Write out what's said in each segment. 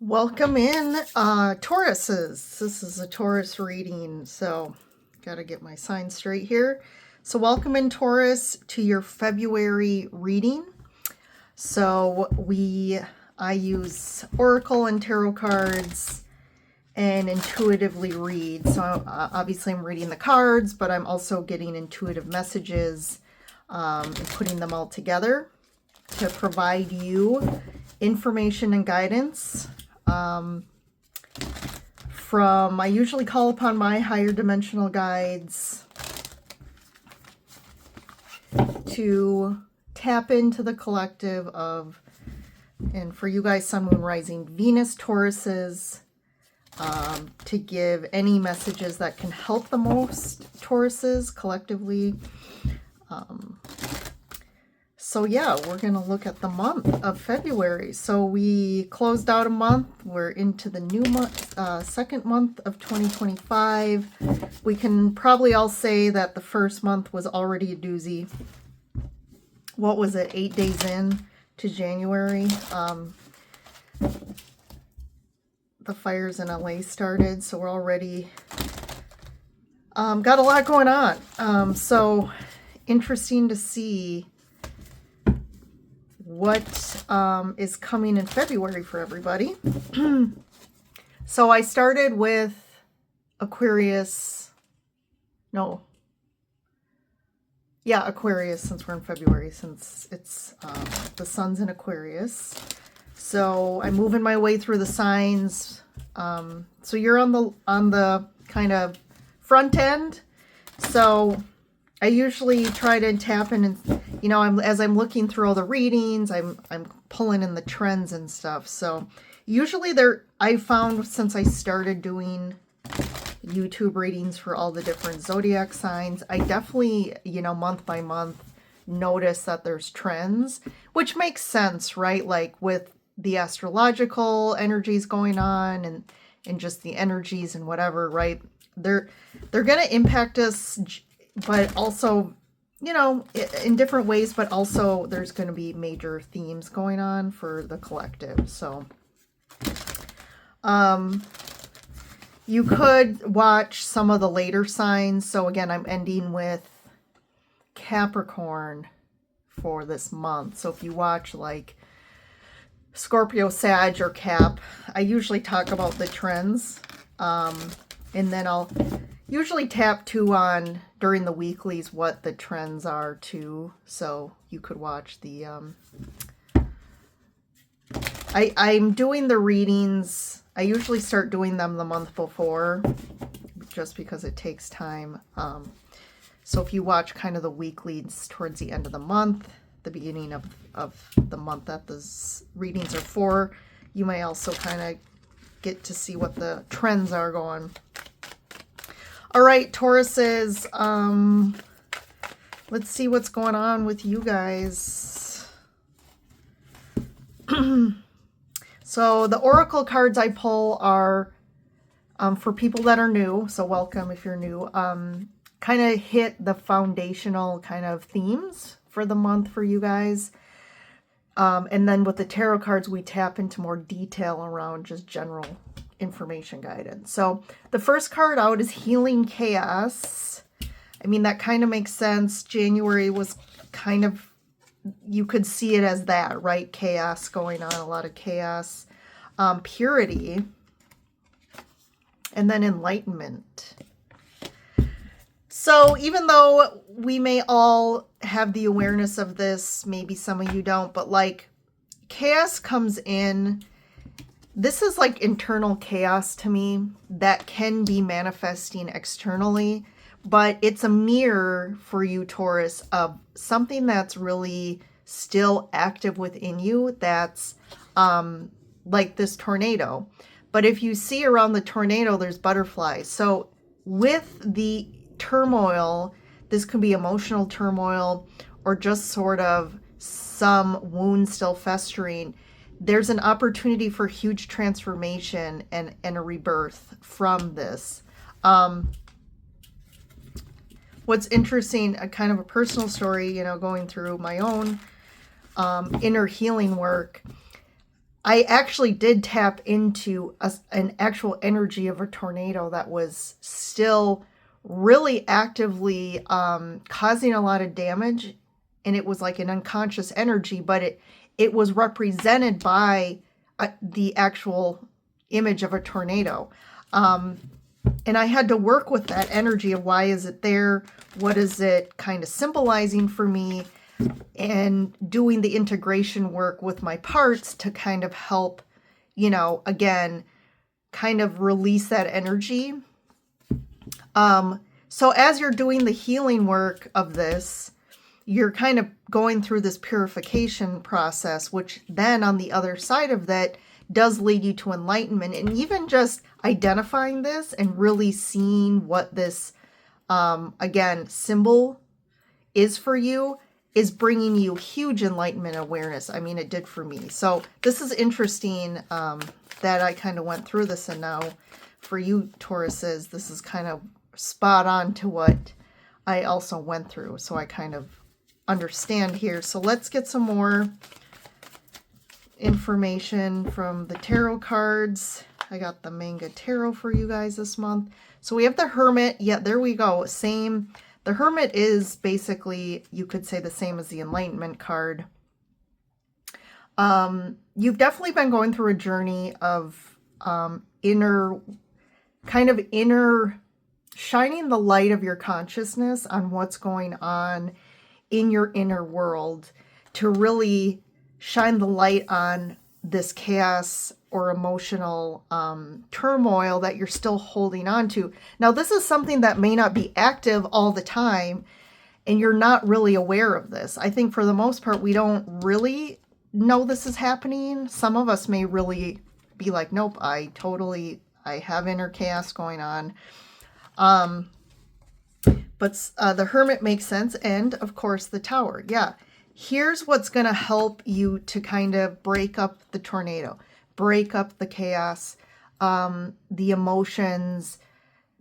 Welcome in, Tauruses. This is a Taurus reading, so gotta get my sign straight here. So welcome in, Taurus, to your February reading. So I use Oracle and Tarot cards and intuitively read. So obviously I'm reading the cards, but I'm also getting intuitive messages and putting them all together to provide you information and guidance. I usually call upon my higher dimensional guides to tap into the collective of, and for you guys, Sun, Moon, Rising, Venus, Tauruses, to give any messages that can help the most Tauruses collectively. So yeah, we're going to look at the month of February. So we closed out a month. We're into the new month, second month of 2025. We can probably all say that the first month was already a doozy. What was it, 8 days in to January? The fires in LA started, so we're already got a lot going on. So interesting to see what is coming in February for everybody. So I started with Aquarius. Aquarius, since we're in February, since it's the sun's in Aquarius. So I'm moving my way through the signs. So you're on the kind of front end. So I usually try to tap in, and as I'm looking through all the readings, I'm pulling in the trends and stuff. So usually I found, since I started doing YouTube readings for all the different zodiac signs, I definitely, month by month, notice that there's trends, which makes sense, right? Like with the astrological energies going on and just the energies and whatever, right? They're going to impact us, but also, in different ways, but also there's going to be major themes going on for the collective. So, you could watch some of the later signs. So again, I'm ending with Capricorn for this month. So if you watch like Scorpio, Sag, or Cap, I usually talk about the trends. And then I'll usually tap too on during the weeklies what the trends are too. So you could watch the I'm doing the readings. I usually start doing them the month before just because it takes time. So if you watch kind of the weeklies towards the end of the month, the beginning of the month that the readings are for, you may also kind of get to see what the trends are going. All right, Tauruses, let's see what's going on with you guys. So the Oracle cards I pull are for people that are new, so welcome if you're new, kind of hit the foundational kind of themes for the month for you guys. And then with the tarot cards, we tap into more detail around just general information guidance. So the first card out is Healing Chaos. I mean, that kind of makes sense. January was kind of, you could see it as that, right? Chaos going on, a lot of chaos. Purity. And then Enlightenment. So even though we may all have the awareness of this, maybe some of you don't, but like chaos comes in. This is like internal chaos to me that can be manifesting externally, but it's a mirror for you, Taurus, of something that's really still active within you. That's like this tornado. But if you see around the tornado, there's butterflies. So with the turmoil, this could be emotional turmoil or just sort of some wound still festering. There's an opportunity for huge transformation and a rebirth from this. What's interesting, a kind of a personal story, going through my own inner healing work, I actually did tap into an actual energy of a tornado that was still really actively causing a lot of damage. And it was like an unconscious energy, but it was represented by the actual image of a tornado. And I had to work with that energy of why is it there? What is it kind of symbolizing for me? And doing the integration work with my parts to kind of help, you know, again, kind of release that energy. So as you're doing the healing work of this, you're kind of going through this purification process, which then on the other side of that does lead you to enlightenment. And even just identifying this and really seeing what this, again, symbol is for you is bringing you huge enlightenment awareness. I mean, it did for me. So this is interesting that I kind of went through this. And now for you, Tauruses, this is kind of spot on to what I also went through. So I kind of understand here. So let's get some more information from the tarot cards. I got the manga tarot for you guys this month. So we have the Hermit. Yeah, there we go. Same. The Hermit is basically, you could say, the same as the Enlightenment card. You've definitely been going through a journey of inner shining the light of your consciousness on what's going on in your inner world to really shine the light on this chaos or emotional turmoil that you're still holding on to. Now, this is something that may not be active all the time, and you're not really aware of this. I think for the most part, we don't really know this is happening. Some of us may really be like, nope, I have inner chaos going on. But the Hermit makes sense. And of course, the Tower. Yeah. Here's what's going to help you to kind of break up the tornado, break up the chaos, the emotions,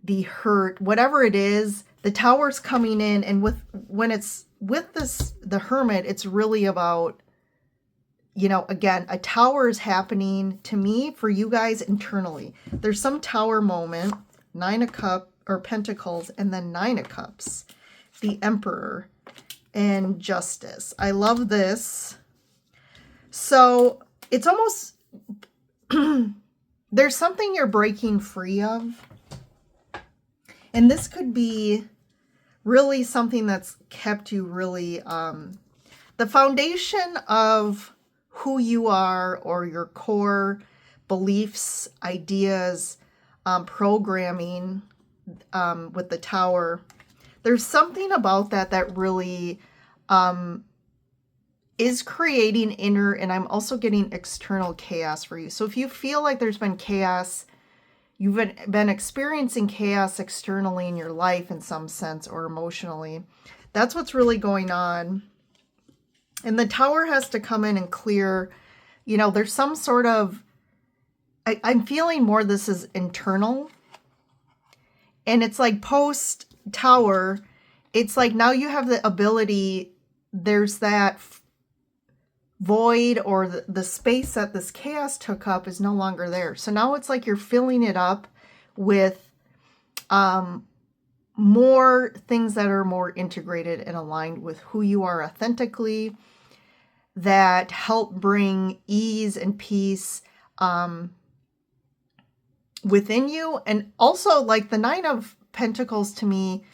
the hurt, whatever it is. The Tower's coming in, and when it's with the Hermit, it's really about, you know, again, a Tower is happening to me for you guys internally. There's some Tower moment, 9 of Cups or Pentacles, and then 9 of Cups, the Emperor, and Justice. I love this. So it's almost there's something you're breaking free of, and this could be really something that's kept you really the foundation of who you are, or your core beliefs, ideas, programming with the Tower. There's something about that really is creating inner, and I'm also getting external chaos for you. So if you feel like there's been chaos, you've been experiencing chaos externally in your life in some sense, or emotionally, that's what's really going on. And the Tower has to come in and clear, you know, there's some sort of, I'm feeling more this is internal. And it's like post Tower, it's like now you have the ability, there's that void, or the space that this chaos took up is no longer there. So now it's like you're filling it up with more things that are more integrated and aligned with who you are authentically, that help bring ease and peace within you. And also, like the 9 of Pentacles to me,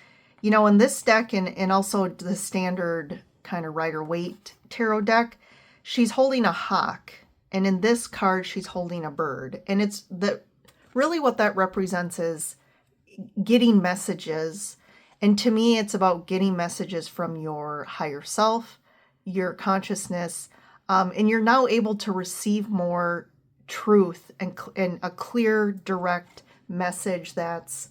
you know, in this deck, and also the standard kind of Rider-Waite tarot deck, she's holding a hawk. And in this card, she's holding a bird. And it's really what that represents is getting messages. And to me, it's about getting messages from your higher self, your consciousness, and you're now able to receive more truth and a clear, direct message that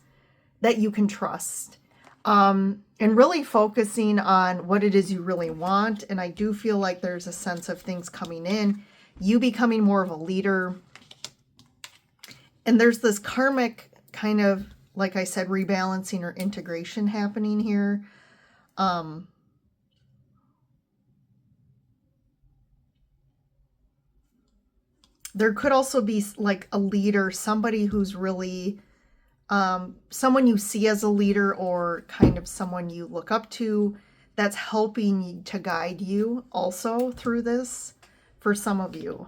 you can trust, and really focusing on what it is you really want. And I do feel like there's a sense of things coming in, you becoming more of a leader, and there's this karmic kind of, like I said, rebalancing or integration happening here. there could also be like a leader, somebody who's really someone you see as a leader, or kind of someone you look up to, that's helping to guide you also through this for some of you.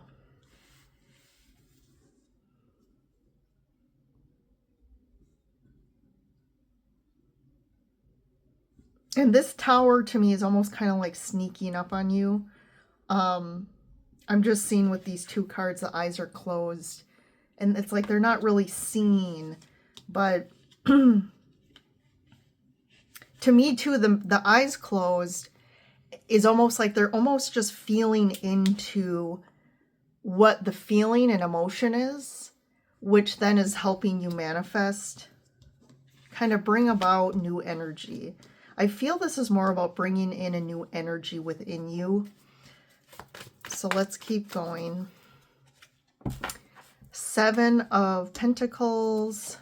And this Tower to me is almost kind of like sneaking up on you. I'm just seeing with these two cards, the eyes are closed. And it's like they're not really seen. But to me too, the eyes closed is almost like they're almost just feeling into what the feeling and emotion is, which then is helping you manifest, kind of bring about new energy. I feel this is more about bringing in a new energy within you. So let's keep going. 7 of Pentacles,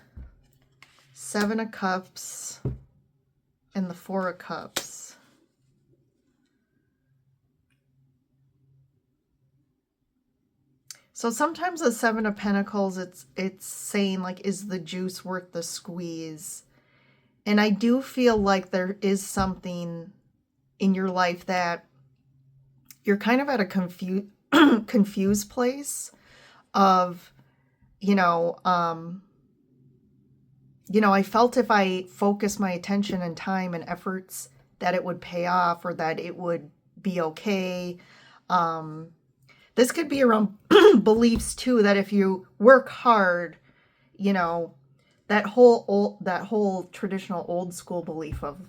7 of Cups, and the 4 of Cups. So sometimes the 7 of Pentacles, it's saying like, is the juice worth the squeeze? And I do feel like there is something in your life that you're kind of at a confused place of, I felt if I focus my attention and time and efforts that it would pay off, or that it would be okay. This could be around beliefs too, that if you work hard, that whole traditional old school belief of,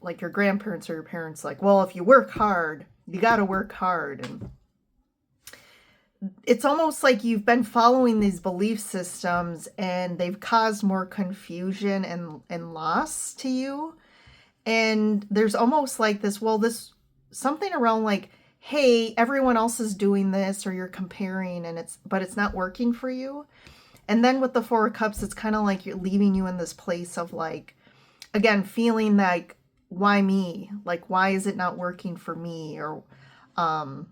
like your grandparents or your parents, like, well, if you work hard, you got to work hard. And it's almost like you've been following these belief systems and they've caused more confusion and loss to you. And there's almost like this something around like, hey, everyone else is doing this, or you're comparing, but it's not working for you. And then with the 4 of Cups, it's kind of like you're leaving you in this place of like, again, feeling like, why me? Like, why is it not working for me? Or, and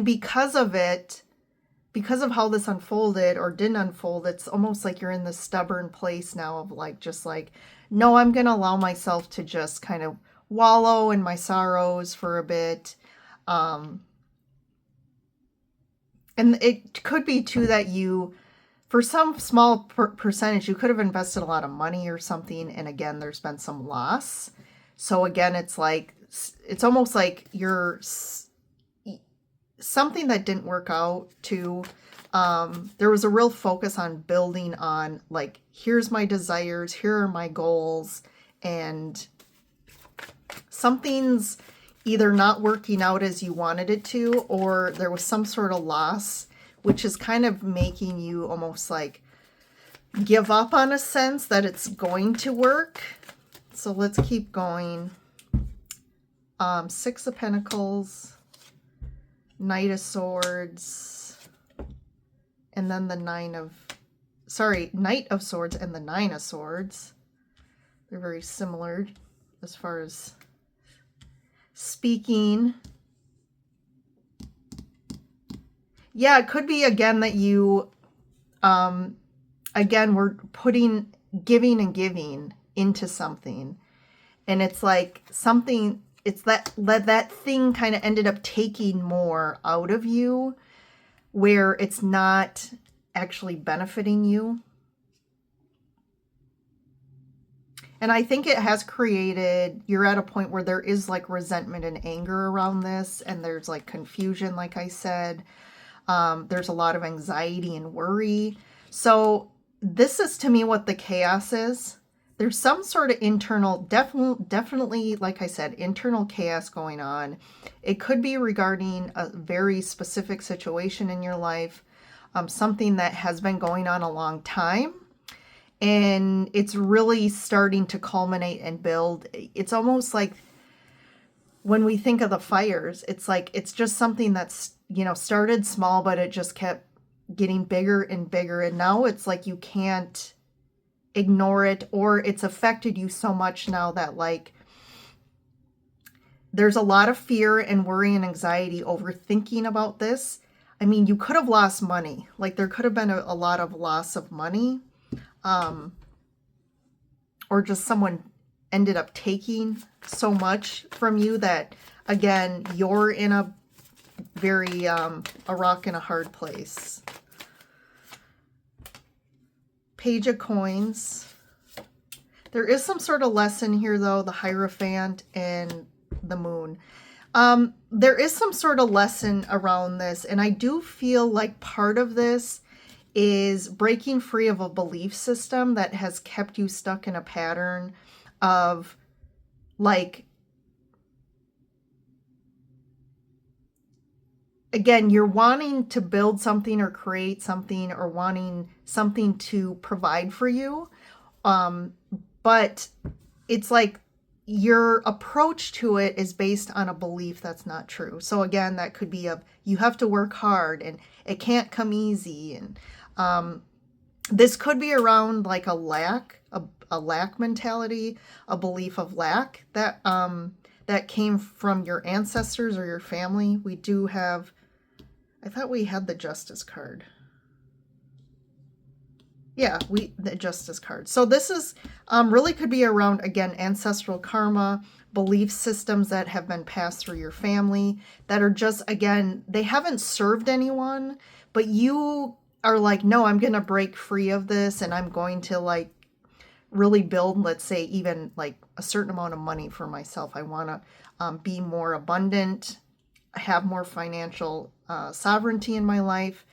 because of how this unfolded or didn't unfold, it's almost like you're in this stubborn place now of like, just like, no, I'm going to allow myself to just kind of wallow in my sorrows for a bit. And it could be too that you, for some small percentage, you could have invested a lot of money or something. And again, there's been some loss. So again, it's like, it's almost like you're something that didn't work out too. There was a real focus on building on like, here's my desires, here are my goals, and something's either not working out as you wanted it to, or there was some sort of loss, which is kind of making you almost like give up on a sense that it's going to work. So let's keep going. 6 of Pentacles, Knight of Swords, and then the Knight of Swords and the 9 of Swords. They're very similar as far as speaking. Yeah, it could be again that you, again, we're putting giving and giving into something. And it's like something, it's that thing kind of ended up taking more out of you where it's not actually benefiting you. And I think it has created, you're at a point where there is like resentment and anger around this, and there's like confusion, like I said. There's a lot of anxiety and worry. So this is to me what the chaos is. There's some sort of internal, definitely, like I said, internal chaos going on. It could be regarding a very specific situation in your life, something that has been going on a long time. And it's really starting to culminate and build. It's almost like when we think of the fires, it's like, it's just something that's, started small, but it just kept getting bigger and bigger. And now it's like you can't ignore it, or it's affected you so much now that like There's a lot of fear and worry and anxiety over thinking about this. I mean, you could have lost money. Like there could have been a lot of loss of money. Or just someone ended up taking so much from you that, again, you're in a very, a rock and a hard place. Page of Coins. There is some sort of lesson here, though, the Hierophant and the Moon. There is some sort of lesson around this, and I do feel like part of this is breaking free of a belief system that has kept you stuck in a pattern of, like, again, you're wanting to build something or create something or wanting something to provide for you. But it's like your approach to it is based on a belief that's not true. So again, that could be you have to work hard and it can't come easy. And this could be around like a lack mentality, a belief of lack that that came from your ancestors or your family. We do have, I thought we had the Justice card. Yeah, the Justice card. So this is really could be around, again, ancestral karma, belief systems that have been passed through your family that are just, again, they haven't served anyone, but you are like, no, I'm going to break free of this and I'm going to like really build, let's say, even like a certain amount of money for myself. I want to be more abundant, have more financial sovereignty in my life.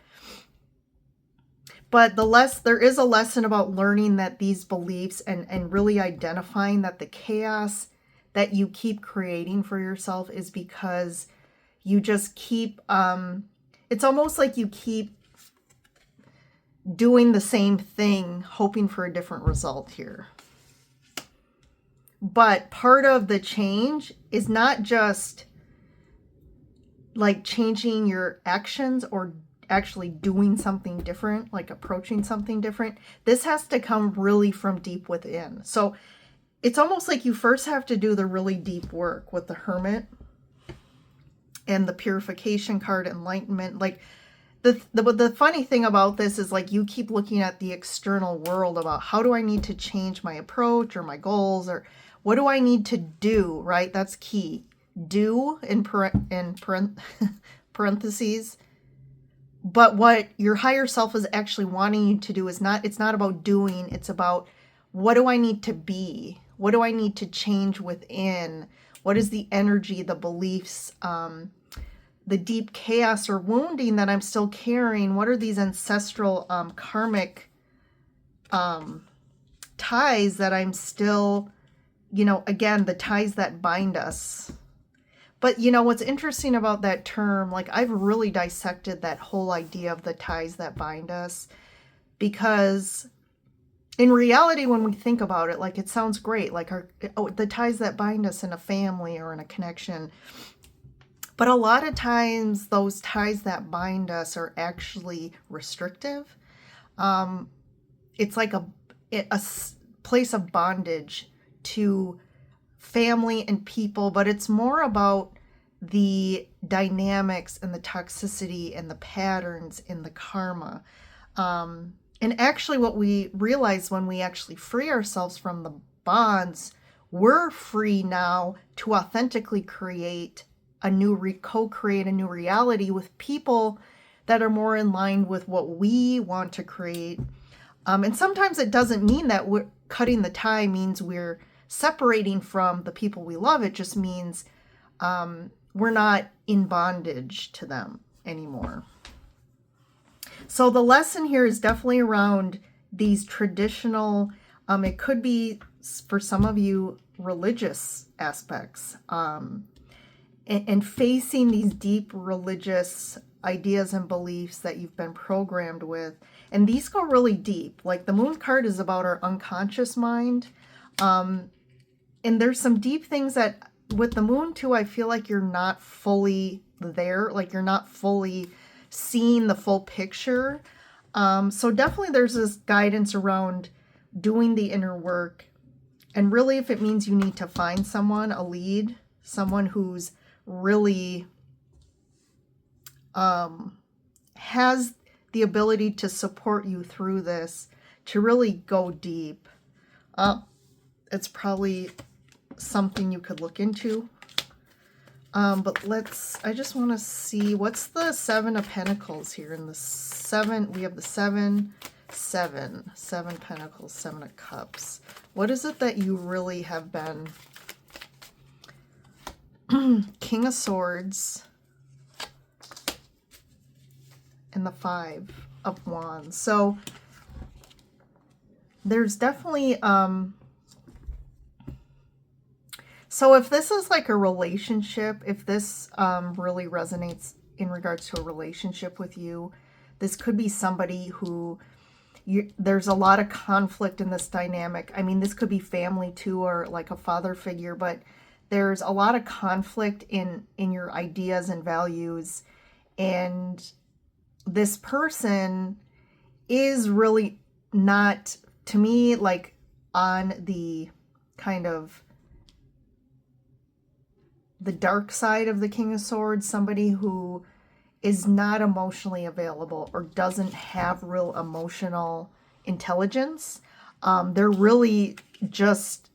But there is a lesson about learning that these beliefs and really identifying that the chaos that you keep creating for yourself is because you just keep, it's almost like you keep doing the same thing, hoping for a different result here. But part of the change is not just like changing your actions or actually doing something different, like approaching something different. This has to come really from deep within. So it's almost like you first have to do the really deep work with the Hermit and the Purification card, Enlightenment. Like the funny thing about this is like you keep looking at the external world about how do I need to change my approach or my goals or what do I need to do, right? That's key. Do in parentheses. But what your higher self is actually wanting you to do is it's not about doing, it's about what do I need to be? What do I need to change within? What is the energy, the beliefs, the deep chaos or wounding that I'm still carrying? What are these ancestral karmic ties that I'm still, again, the ties that bind us. But, what's interesting about that term, like I've really dissected that whole idea of the ties that bind us, because in reality, when we think about it, like it sounds great, like the ties that bind us in a family or in a connection. But a lot of times those ties that bind us are actually restrictive. It's like a place of bondage to family and people, but it's more about the dynamics and the toxicity and the patterns and the karma. And actually what we realize when we actually free ourselves from the bonds, we're free now to authentically create co-create a new reality with people that are more in line with what we want to create. And sometimes it doesn't mean that we're cutting the tie means we're separating from the people we love. It just means we're not in bondage to them anymore. So the lesson here is definitely around these traditional, it could be for some of you religious aspects, and facing these deep religious ideas and beliefs that you've been programmed with. And these go really deep. Like the Moon card is about our unconscious mind. And there's some deep things that with the Moon too, I feel like you're not fully there. Like you're not fully seeing the full picture. So definitely there's this guidance around doing the inner work. And really if it means you need to find someone, a lead, someone who's really has the ability to support you through this, to really go deep. It's probably something you could look into. But I just want to see, what's the Seven of Pentacles here? In the seven, we have the seven Pentacles, Seven of Cups. What is it that you really have been? King of Swords and the Five of Wands. So there's definitely, so if this is like a relationship, if this really resonates in regards to a relationship with you, this could be somebody who there's a lot of conflict in this dynamic. I mean, this could be family too, or like a father figure, but there's a lot of conflict in your ideas and values. And this person is really not, to me, like on the kind of the dark side of the King of Swords, somebody who is not emotionally available or doesn't have real emotional intelligence. They're really just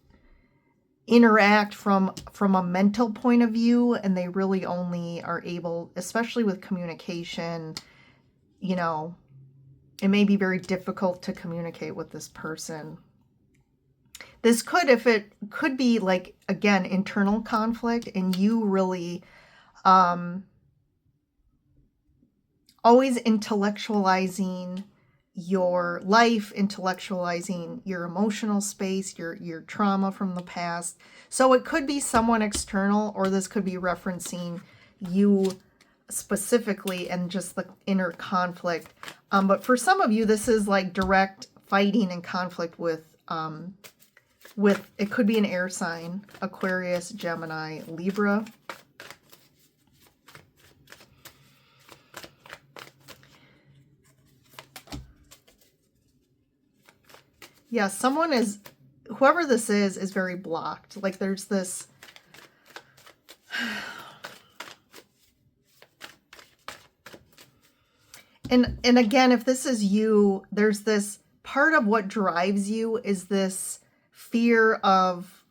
interact from a mental point of view, and they really only are able, especially with communication, you know, it may be very difficult to communicate with this person. This could, if it could be like, again, internal conflict, and you really always intellectualizing your life, intellectualizing your emotional space, your trauma from the past. So it could be someone external, or this could be referencing you specifically and just the inner conflict. But for some of you, this is like direct fighting and conflict with it could be an air sign, Aquarius, Gemini, Libra. Yeah, someone is, whoever this is very blocked. Like there's this, and again, if this is you, there's this part of what drives you is this fear of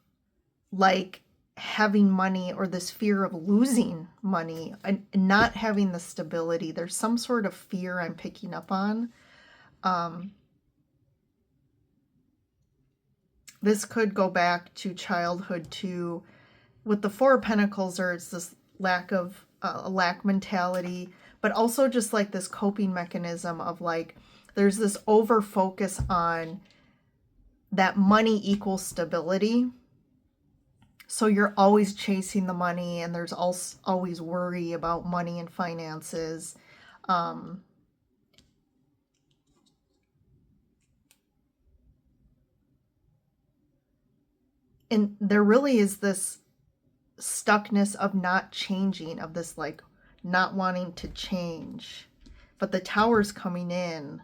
like having money, or this fear of losing money and not having the stability. There's some sort of fear I'm picking up on. This could go back to childhood too. With the Four of Pentacles, there's this lack of lack mentality, but also just like this coping mechanism of like, there's this over focus on that money equals stability. So you're always chasing the money, and there's also always worry about money and finances. And there really is this stuckness of not changing, of this like not wanting to change. But the Tower's coming in.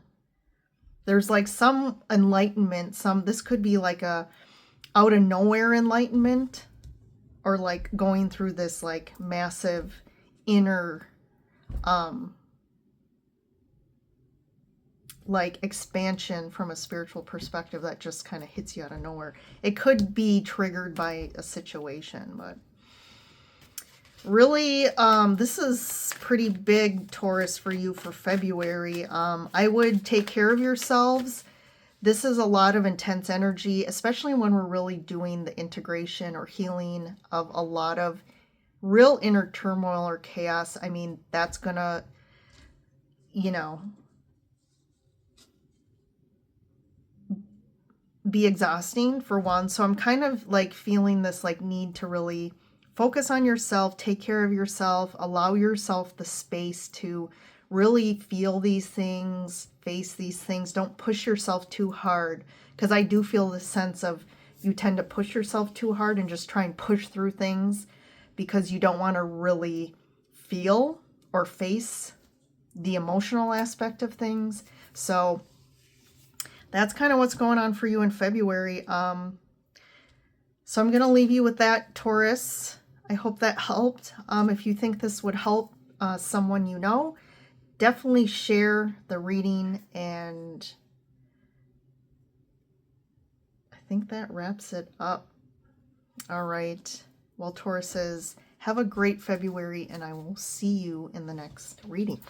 There's like some enlightenment, this could be like a out of nowhere enlightenment, or like going through this like massive inner like expansion from a spiritual perspective that just kind of hits you out of nowhere. It could be triggered by a situation, but really, this is pretty big, Taurus, for you for February. I would take care of yourselves. This is a lot of intense energy, especially when we're really doing the integration or healing of a lot of real inner turmoil or chaos. I mean, that's gonna, you know, be exhausting for one. So I'm kind of like feeling this like need to really focus on yourself, take care of yourself, allow yourself the space to really feel these things, face these things. Don't push yourself too hard, because I do feel the sense of you tend to push yourself too hard and just try and push through things because you don't want to really feel or face the emotional aspect of things. So that's kind of what's going on for you in February. So I'm going to leave you with that, Taurus. I hope that helped. If you think this would help someone you know, definitely share the reading, and I think that wraps it up. All right. Well, Taurus says, have a great February, and I will see you in the next reading.